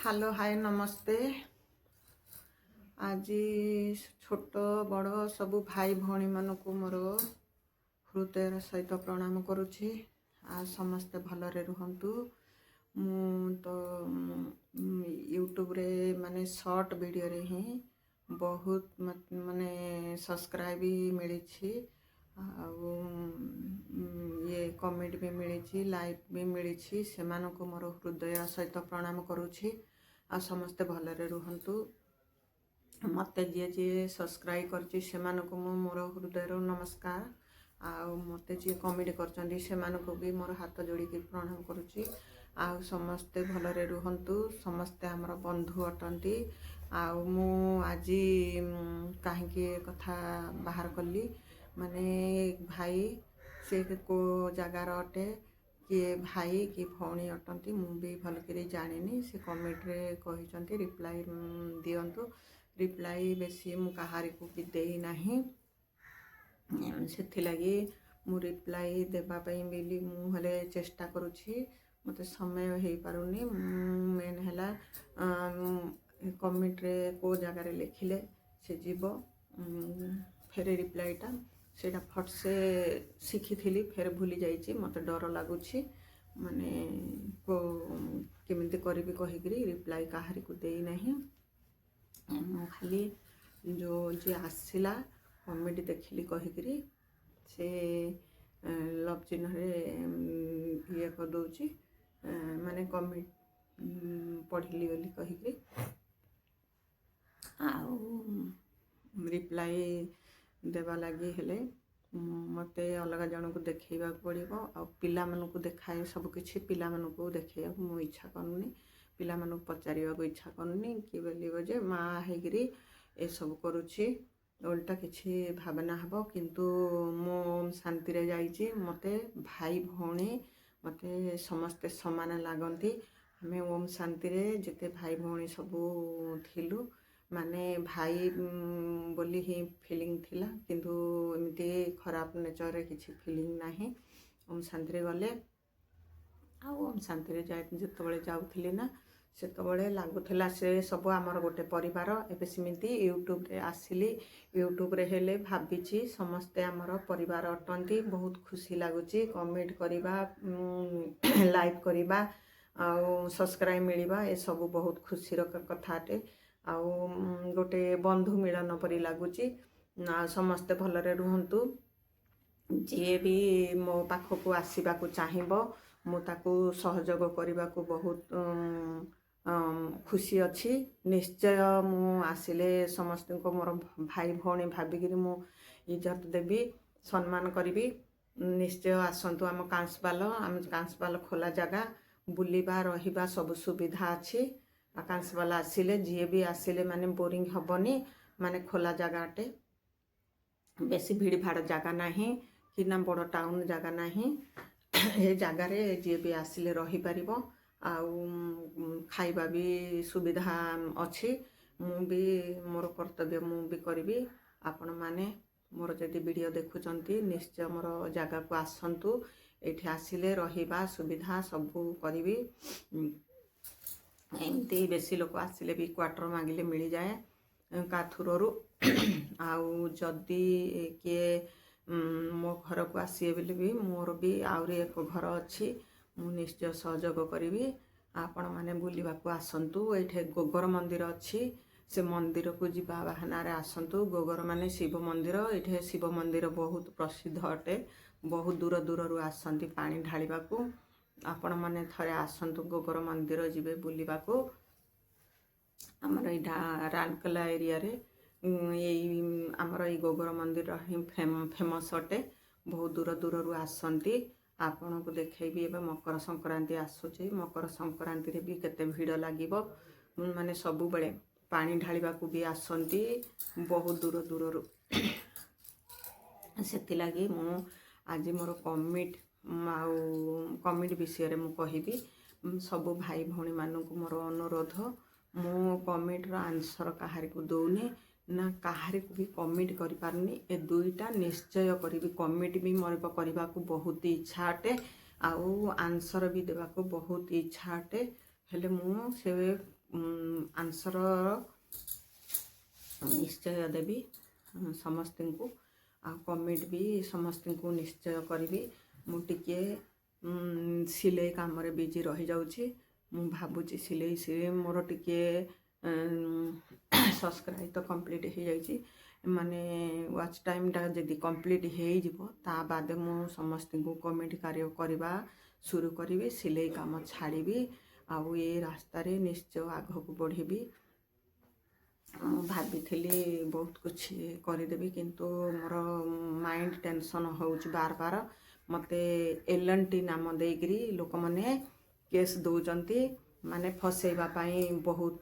Hello hi नमस्ते। आज छोट बड़ सबू भाई भौणी मानू मोर हृदय सहित प्रणाम करुछि। आ समस्ते भलरे रुहंतु। मु तो यूट्यूब रे माने शॉर्ट वीडियो रे ही बहुत माने सब्सक्राइब मिली ये कमेंट भी मिली लाइक भी मिली से मोर हृदय सहित प्रणाम करुछि। आ समस्ते भलरे रुहंतु। मते जी सब्सक्राइब करछि से मोर हृदय नमस्कार। आउ मते जी कमेंट करछंदी से भी मोर हाथ जोड़ी के प्रणाम करुछि। आउ समस्ते भलरे रुहंतु। समस्ते हमर बंधु अटंती। आउ मु आज कहीं कथा बाहर कली माने भाई से को जगार अटे किए भाई कि भौणी अटंती मु भी भलकरी जानिनी। से कमेंट रे कहिसंती रिप्लाई दियंतु। रिप्लाई बेसी मु कहारी को भी देई नाही सेथिलागी मु रिप्लाई देबा पई बेली मु हले चेष्टा करूछि। मते समय हेई पारुनी। मेन हला कमेंट रे को जगह रे लिखिले से जीवो फेरे रिप्लाईटा सेटा फट से शिखी थी फेर भूली जाइए। मत डर लगुच माने को केमिति करी कहीकि रिप्लाई कहारी को देई नहीं। खाली जो जी आसला कमेंट देखिली कहीकि से लव चिन्ह ये कर दौची माने कमेंट पढ़ली बोली कहीकि आउ रिप्लाई देवा लगी हेले मते अलग जन को देखा पड़ो। आ पिला मानू देखाए सब किछि पिला मानू देखा मु इच्छा करूनी। पिला मानू पचार इच्छा करूनी कि बोल जे माँ होगी ए सब करुछि उल्टा किछि भावना हब। किंतु मो शांति रे जाइछि। मते भाई भौणी मते समस्ते समान लागंती। हमें ओम शांति रे जेते भाई भौणी सबू थिलु माने भाई बोली ही फीलिंग थिला। किंतु एमती खराब नेचर रे किछि फीलिंग नाही। ओम शांति रे गले आ ओम शांति रे जेतबळे जाउथिली ना सेतबळे लागुथिला से सब आमर गोटे परिवार। एबे सिमिति यूट्यूब रे आसिली यूट्यूब रे हेले भाबिछि समस्ते आमर परिवार अटंती। बहुत खुशी लागुछि कमेंट करिबा लाइक करिबा आ सब्सक्राइब मिलिबा ए सब बहुत खुशी र कथाटे। आउ गोटे बंधु मिलन परी लगुच। समस्ते भलरे रुहंतु। जी भी मो पाखक आसवा चाहिए मु ताकू सहयोग करने को बहुत खुशी अच्छी। निश्चय मु आसिले समस्त को मोर भाई भौणी भाविकी मु इज्जत देवी सम्मान करी। निश्चय आसतु आम कांसपाल खोला जगह बुलवा रहा सब सुविधा अच्छी। कांसपाल आसिले जी भी आसिले माने बोरिंग हबनी माने खोला जगाटे बेसी भीड़ भाड़ जगह नहीं कि ना बड़ टाउन जगह नहीं। ये जगार जी भी आसिले रही पारिबो। आउ खाइबा भी सुविधा अच्छी। मु भी मोर कर्तव्य मु भी करी। आपण माने मोर जदि वीडियो देखुचंती निश्चय मोर जगह को आसंतु। एठी आसिले रहिबा सुविधा सबू करी। एमती बेसी लोक आसिले भी क्वार्टर मांगिले मिल जाए का थ्रोरू। आउ जदि किए मो घर को आसीए बोले भी मोर भी आउरी एक घर अच्छी मु निश्चय सहयोग करी। आपण माने बुलिबा को आसंतु। एठे गोगर मंदिर अच्छी से मंदिर को जीवा बाहाना रे आसंतु। गोगर माने शिव मंदिर। एठे शिव मंदिर बहुत प्रसिद्ध अटे। बहुत दूर दूर आसंती पानी ढालिबा को। आपण माने थरे आसंतु गोगर मंदिर जीवे बुलिबा को। आमर यहाँ राउरकेला एरिया रे आमर ये गोबर मंदिर ही फेमस अटे। बहुत दूर दूर आसंती आपण को देखी। एवं मकर संक्रांति आसूची मकर संक्रांति रे भी केते भीड़ लागिबो माने सबु बेले पानी ढालिबा को भी आसंती बहुत दूर दूर। सेति लागी मु आज मोर कमेंट विषय मु कहिबी सबु भाई भौणी मानक मोर अनुरोध। मु कमेंट रो आंसर कहारी को दौनी ना कहारी को भी कमेंट करि पारनी। ए दुईटा निश्चय करी। कमेंट भी मोर करबा को बहुत इच्छा अटे। आउ आंसर भी देबा को बहुत इच्छा अटे। हेले मु से आंसर निश्चय देवी समस्त को आ कमेंट भी समस्त को निश्चय करी मुझे सिलाई काम रे बिजी रही जाऊँगी मु भावुची सिलाई से मोर टिके सब्सक्राइब तो कंप्लीट हो जाइए माने वाच टाइम टा जदि कंप्लीट हो बाद मु समस्त को कमेंट कार्य करवा शुरू करी सिलाई काम छाड़ी आउ ये रास्ता रे निश्चय आग को बढ़ी भाभी बहुत कुछ करदेवी किंतु मोर माइंड टेंशन हो बार बार मते एल&टी नाम देकरी लोक मैंने केस दौरान माने फसैबा बहुत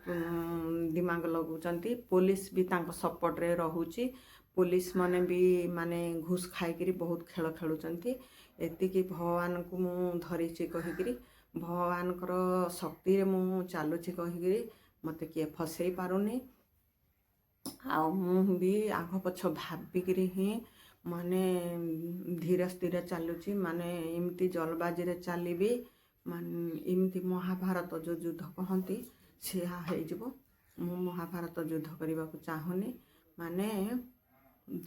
दिमाग लगुचंती पुलिस भी तांको सपोर्ट रे रहूची पुलिस माने भी माने घूस खाई बहुत खेल खेलुचंती एतिकी भगवान को मु धरीची कहिकरी भगवान शक्ति रे मु चालुची कहिकरी मते किए फसै पारुनी आ मु भी आग पछ भाबिकरी ही माने धीरे स्थिर चलुची माने इमती जलबाजी रे चलीबी माने इमती महाभारत जो युद्ध कहती सिया हो महाभारत युद्ध करने को चाहूनी माने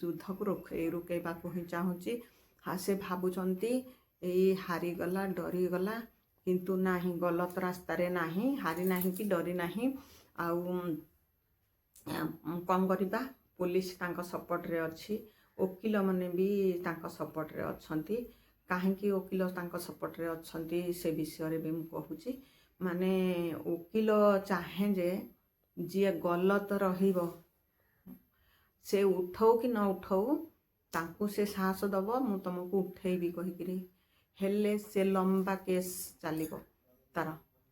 युद्ध को रुकेबा को ही चाहूँगी हाँ से भावुंट हारीगला डरीगला किंतु नाही गलत रास्ता रे नाही हारी नाही कि डरी नाही आउ कौन करवा पुलिस तांको सपोर्ट रे अच्छी वकील माने भी तांको सपोर्ट रे अच्छंती कहीं वकील तांको सपोर्ट रे अच्छंती से विषय रे भी मु कहूची माने वकील चाहे जे जी गलत रहिबो से उठाऊ कि न उठाऊ तांको से साहस दब मु तुमको उठेबी कहिकरी हेले से लंबा केस चलिबो तार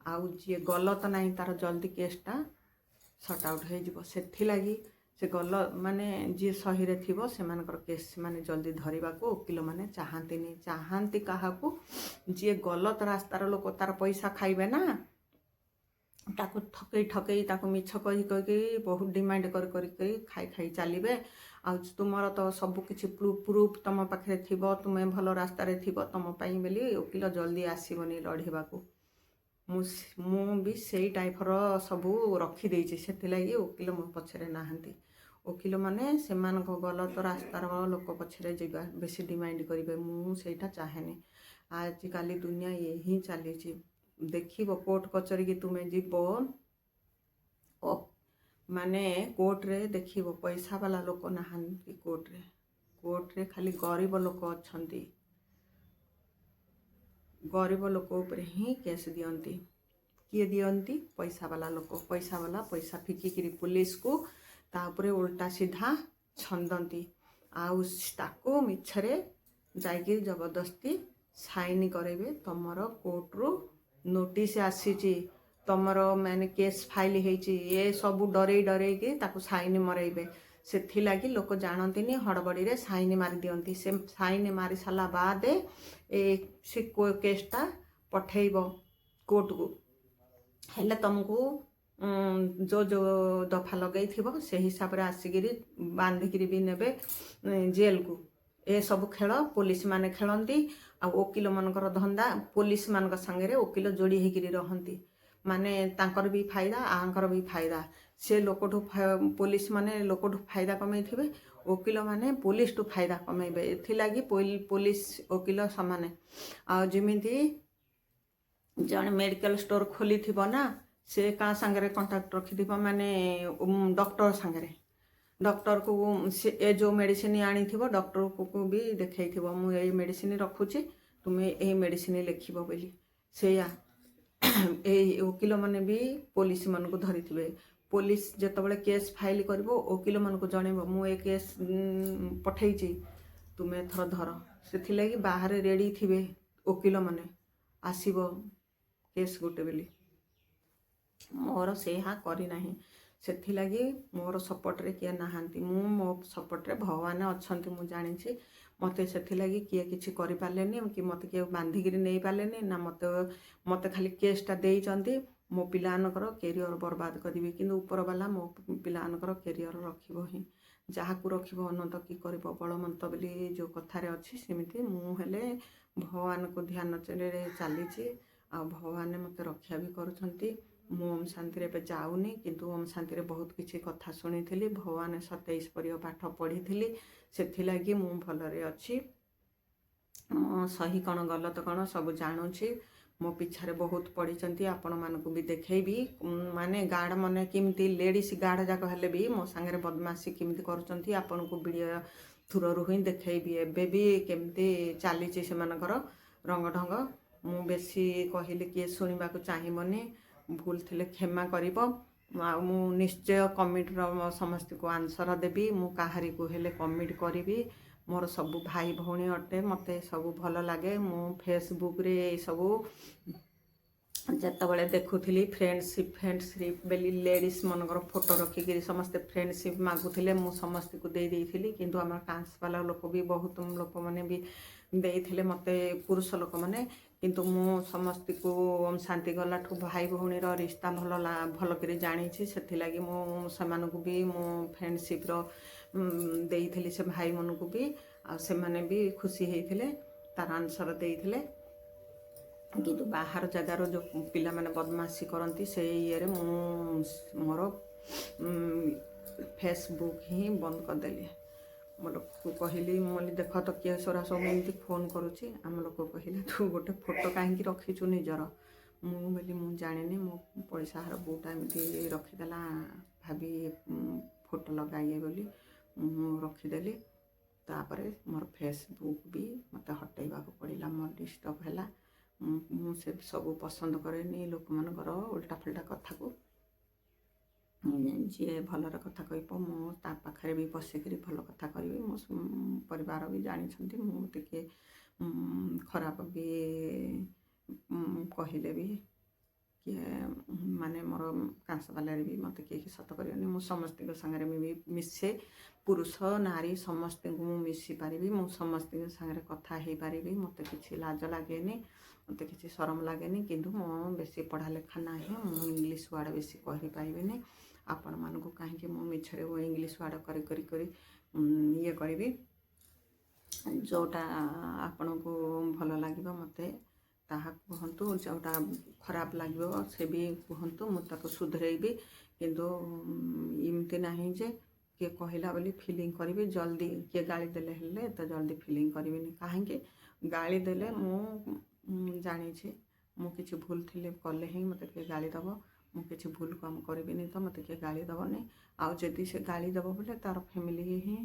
आउ जी गलत नहीं तार जल्दी केसटा सट आउट हो लगी से गल माने जी सही रे थिबो से मानकर केस माने जल्दी धरिबा को वकील माने चाहती कहा जी गलत रास्तार लोक तार पैसा खाइबे ना ताको ठकई ताको मिछ कही बहुत डिमांड कर खाई खाई चलिए आ तुमर तो सब किछि प्रूफ तुम पाखे थिबो तुम्हें भल रास्ता रे थिबो तुम पाई बेली वकील जल्दी आसीबनी लड़ेबा को मु भी से टाइप सबू रखी से वकील मो पछरे नहांती वकील माने से गलत रास्तार लोक पछरे जावा बेसी डिमांड करेंगे मुझा चाहेनी आजिकल दुनिया यही चली देखिबो कोर्ट कचरी की तुम्हें जीव माने कोर्ट रे देखिबो पैसा वाला लोक नहांती कोर्ट रे खाली गरीब लोक अच्छंती गरीब लोक उपरे ही केस दियंती किए दियंती पैसा वाला लोक पैसा वाला पैसा फिकिकी पुलिस को तापरे उल्टा सीधा छंदंती आउ ताको मिछरे जाइए जबरदस्ती साइन करेबे तमर कोर्ट रू नोटिस आसीची तमर मैंने केस फाइल होती ये सब डरे डरे कि ताको साइन मरेबे से लगी लोक जानती हड़बड़ी रे साइन मारी दियंती से साइन मारी सारा बाद से केसटा पठेब कोर्ट को हेले तुमको जो जो दफा लगे से हिसाब से आसिकी बांधिकी भी नेबे जेल को ए सब खेल पुलिस माने खेलती आ वकील मानकर धंदा पुलिस मान संगे वकील जोड़ी होकर रहती माने तांकर भी फायदा आंकर भी फायदा से लोकठू पुलिस माने लोकठू फायदा कमे थे वकील माने पुलिस टू फायदा कमेबे एथिलागी पुलिस वकील सामाने आमिति जन मेडिकल स्टोर खोली थी ना से का संगे कंटाक्ट रखी माने डॉक्टर संगे डॉक्टर को से ए जो मेडिसिन आनी थी डॉक्टर को भी देखई थी मुझे मेडिसिन रखुची तुम्हें यही मेडिसिन लिखब बोली से वकील माने भी पुलिस मान को धरी थे पुलिस जितेबाला केस फाइल कर वकील मान को जनइब मुझे केस पठेची तुम्हें थर धर से बाहर रेडी थे वकील माने आसब केस गोटे बोली मोर से करना से लगी मोर सपोर्ट रे किए नहांती मो सपोर्ट रे भगवान अच्छा मुझे जानी मत से लगी किए किसी करें कि मत किए बांधिकी नहीं पारे ना मत खाली केसटा देती मो पिलानकर कैरियर बर्बाद करी कि ऊपर वाला मो पिलानकर कैरियर रखिब ही जहाँ को रखिब अनंत कि कर बलवंत बोली जो कथार अच्छी सेमती मुझे भगवान को ध्यान चली आ भगवान मत रक्षा भी करुँच ମୁଁ ଓମ୍ ଶାନ୍ତିରେ ଏବେ ଯାଉନି, କିନ୍ତୁ ଓମ୍ ଶାନ୍ତିରେ ବହୁତ କିଛି କଥା ଶୁଣିଥିଲି, ଭଗବାନ 27 ପରିୟ ପାଠ ପଢ଼ିଥିଲି, ସେଥିଲାଗି ମୁଁ ଭଲରେ ଅଛି। ମୋ ସହି କ'ଣ ଗଲତ କ'ଣ ସବୁ ଜାଣୁଛି। ମୋ ପିଛାରେ ବହୁତ ପଡ଼ିଛନ୍ତି, ଆପଣମାନଙ୍କୁ ବି ଦେଖେଇବି। ମାନେ ଗାର୍ଡ଼ ମାନେ କେମିତି ଲେଡ଼ିସ୍ ଗାର୍ଡ଼ ଯାକ ହେଲେ ବି ମୋ ସାଙ୍ଗରେ ବଦମାସି କେମିତି କରୁଛନ୍ତି ଆପଣଙ୍କୁ ଭିଡ଼ିଓ ଥ୍ରୁରୁ ହିଁ ଦେଖେଇବି। ଏବେ ବି କେମିତି ଚାଲିଛି ସେମାନଙ୍କର ରଙ୍ଗ ଢଙ୍ଗ। ମୁଁ ବେଶୀ କହିଲେ କିଏ ଶୁଣିବାକୁ ଚାହିଁବନି, ଭୁଲ ଥିଲେ କ୍ଷମା କରିବ। ଆଉ ମୁଁ ନିଶ୍ଚୟ କମେଣ୍ଟର ସମସ୍ତଙ୍କୁ ଆନ୍ସର ଦେବି, ମୁଁ କାହାରିକୁ ହେଲେ କମେଣ୍ଟ କରିବି। ମୋର ସବୁ ଭାଇ ଭଉଣୀ ଅଟେ, ମୋତେ ସବୁ ଭଲ ଲାଗେ। ମୁଁ ଫେସବୁକ୍ରେ ଏସବୁ ଯେତେବେଳେ ଦେଖୁଥିଲି ଫ୍ରେଣ୍ଡସିପ୍ ବୋଲି ଲେଡ଼ିସ୍ ମାନଙ୍କର ଫଟୋ ରଖିକିରି ସମସ୍ତେ ଫ୍ରେଣ୍ଡସିପ୍ ମାଗୁଥିଲେ, ମୁଁ ସମସ୍ତଙ୍କୁ ଦେଇଥିଲି। କିନ୍ତୁ ଆମର କାନ୍ସବାଲା ଲୋକ ବି ବହୁତ ଲୋକମାନେ ବି ଦେଇଥିଲେ ମୋତେ, ପୁରୁଷ ଲୋକମାନେ। କିନ୍ତୁ ମୁଁ ସମସ୍ତଙ୍କୁ ଶାନ୍ତି ଗଲାଠୁ ଭାଇ ଭଉଣୀର ରିସ୍ତା ଭଲ କରି ଜାଣିଛି, ସେଥିଲାଗି ମୁଁ ସେମାନଙ୍କୁ ବି ମୁଁ ଫ୍ରେଣ୍ଡସିପ୍ର ଦେଇଥିଲି ସେ ଭାଇମାନଙ୍କୁ ବି। ଆଉ ସେମାନେ ବି ଖୁସି ହେଇଥିଲେ, ତାର ଆନ୍ସର ଦେଇଥିଲେ। କିନ୍ତୁ ବାହାର ଜାଗାର ଯେଉଁ ପିଲାମାନେ ବଦମାସି କରନ୍ତି ସେଇ ଇଏରେ ମୁଁ ମୋର ଫେସବୁକ୍ ହିଁ ବନ୍ଦ କରିଦେଲି। ମୋ ଲୋକକୁ କହିଲି, ମୁଁ କହିଲି ଦେଖ ତ କିଏ ସରା ସବୁ ଏମିତି ଫୋନ୍ କରୁଛି। ଆମ ଲୋକ କହିଲେ ତୁ ଗୋଟେ ଫଟୋ କାହିଁକି ରଖିଛୁ ନିଜର? ମୁଁ ବୋଲି ମୁଁ ଜାଣିନି, ମୋ ପଇସା ହାର ବୋଉଟା ଏମିତି ରଖିଦେଲା, ଭାବି ଫଟୋ ଲଗାଇଏ ବୋଲି ମୁଁ ରଖିଦେଲି। ତାପରେ ମୋର ଫେସବୁକ୍ ବି ମୋତେ ହଟେଇବାକୁ ପଡ଼ିଲା, ମୋର ଡିଷ୍ଟର୍ବ ହେଲା। ମୁଁ ସେ ସବୁ ପସନ୍ଦ କରେନି ଲୋକମାନଙ୍କର ଉଲ୍ଟା ଫୁଲ୍ଟା କଥାକୁ। ଯିଏ ଭଲର କଥା କହିବ ମୁଁ ତା ପାଖରେ ବି ବସିକରି ଭଲ କଥା କହିବି। ମୋ ପରିବାର ବି ଜାଣିଛନ୍ତି, ମୁଁ ଟିକେ ଖରାପ ବି କହିଲେ ବି କିଏ ମାନେ ମୋର କାଂସବାଲାରେ ବି ମୋତେ କେହି ସତ କରିବନି। ମୁଁ ସମସ୍ତଙ୍କ ସାଙ୍ଗରେ ବି ମିଶେ, ପୁରୁଷ ନାରୀ ସମସ୍ତଙ୍କୁ ମୁଁ ମିଶି ପାରିବି, ମୁଁ ସମସ୍ତଙ୍କ ସାଙ୍ଗରେ କଥା ହେଇପାରିବି। ମୋତେ କିଛି ଲାଜ ଲାଗେନି, ମୋତେ କିଛି ଶରମ ଲାଗେନି। କିନ୍ତୁ ମୁଁ ବେଶୀ ପଢ଼ା ଲେଖା ନାହିଁ, ମୁଁ ଇଂଲିଶ ୱାର୍ଡ଼ ବେଶୀ କହିପାରିବିନି। ଆପଣମାନଙ୍କୁ କାହିଁକି ମୁଁ ମିଛରେ ଇଂଲିଶ ୱାର୍ଡ଼ କରି ଇଏ କରିବି। ଯେଉଁଟା ଆପଣଙ୍କୁ ଭଲ ଲାଗିବ ମୋତେ ତାହା କୁହନ୍ତୁ, ଯେଉଁଟା ଖରାପ ଲାଗିବ ସେ ବି କୁହନ୍ତୁ, ମୁଁ ତାକୁ ସୁଧରେଇବି। କିନ୍ତୁ ଏମିତି ନାହିଁ ଯେ କିଏ କହିଲା ବୋଲି ଫିଲିଂ କରିବି ଜଲ୍ଦି। କିଏ ଗାଳି ଦେଲେ ହେଲେ ଏତେ ଜଲ୍ଦି ଫିଲିଂ କରିବିନି। କାହିଁକି ଗାଳି ଦେଲେ ମୁଁ ଜାଣିଛି ମୁଁ କିଛି ଭୁଲ ଥିଲେ କଲେ ହିଁ ମୋତେ କିଏ ଗାଳି ଦେବ। ମୁଁ କିଛି ଭୁଲ କାମ କରିବିନି ତ ମୋତେ କିଏ ଗାଳି ଦେବନି। ଆଉ ଯଦି ସେ ଗାଳି ଦେବ ବୋଲେ ତା'ର ଫ୍ୟାମିଲି ହିଁ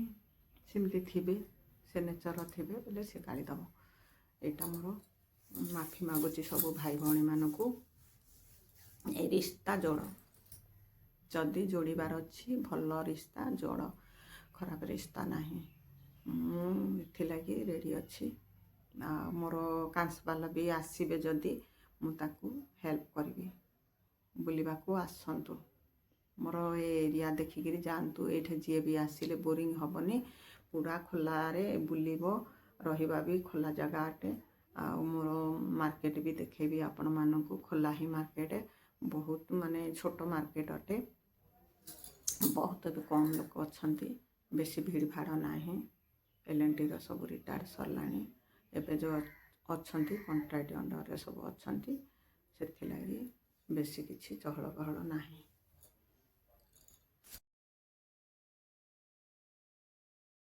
ସେମିତି ଥିବେ, ସେ ନେଚର ଥିବେ ବୋଲେ ସେ ଗାଳି ଦେବ। ଏଇଟା ମୋର ମାଫି ମାଗୁଛି ସବୁ ଭାଇ ଭଉଣୀମାନଙ୍କୁ। ଏ ରିସ୍ତା ଯୋଡ଼, ଯଦି ଯୋଡ଼ିବାର ଅଛି ଭଲ ରିସ୍ତା ଯୋଡ଼, ଖରାପ ରିସ୍ତା ନାହିଁ। ମୁଁ ଏଥିଲାଗି ରେଡ଼ି ଅଛି। ଆଉ ମୋର କାଂସବାଲା ବି ଆସିବେ, ଯଦି ମୁଁ ତାକୁ ହେଲ୍ପ କରିବି। ବୁଲିବାକୁ ଆସନ୍ତୁ, ମୋର ଏ ଏରିଆ ଦେଖିକିରି ଯାଆନ୍ତୁ। ଏଇଠି ଯିଏ ବି ଆସିଲେ ବୋରିଂ ହେବନି, ପୁରା ଖୋଲାରେ ବୁଲିବ, ରହିବା ବି ଖୋଲା ଜାଗା ଅଟେ। ଆଉ ମୋର ମାର୍କେଟ ବି ଦେଖେଇବି ଆପଣମାନଙ୍କୁ, ଖୋଲା ହିଁ ମାର୍କେଟ, ବହୁତ ମାନେ ଛୋଟ ମାର୍କେଟ ଅଟେ। ବହୁତ ବି କମ୍ ଲୋକ ଅଛନ୍ତି, ବେଶୀ ଭିଡ଼ ଭାଡ଼ ନାହିଁ। L&Tର ସବୁ ରିଟାୟାର୍ଡ଼ ସରିଲାଣି, ଏବେ ଯେଉଁ ଅଛନ୍ତି କଣ୍ଟ୍ରାକ୍ଟ ଅଣ୍ଡରରେ ସବୁ ଅଛନ୍ତି, ସେଥିଲାଗି ବେଶୀ କିଛି ଚହଳ ଗହଳ ନାହିଁ।